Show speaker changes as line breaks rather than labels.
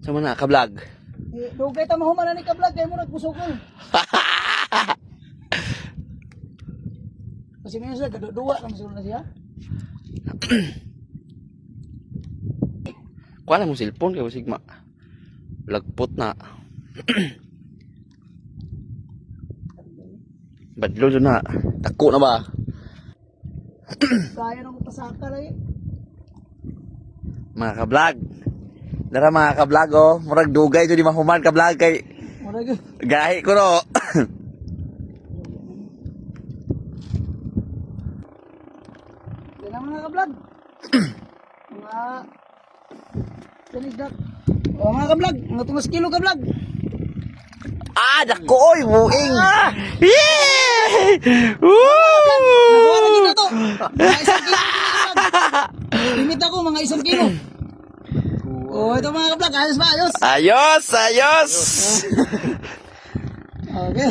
Sa mga ka-vlog.
Dugay ta mahuman ni ka-vlog kay mo nagpusukol. Kasi minsan siya gaduwa na masulod na siya.
Kuha na mo cellphone kay Sigma. Lagpot na. Badlo doon na. Tako na ba?
Kaya nang pasaka lagi.
Mga ka-vlog. Dara mga ka-vlog oh. Murag dugay ito di mahuman ka-vlog kay
Mura gyud.
gahi ko no.
Yan ang mga ka-vlog. Mga Sinisdak. O mga ka-vlog, mga 2 kilo ka-vlog.
Ah, dako oy, buing. Yay!
Nakuha na gina to. Mga 1 kilo. Limit ako mga 1 kilo. O ito mga ka-vlog, ayos ba? Ayos.
Ayos, ayos.
Okay.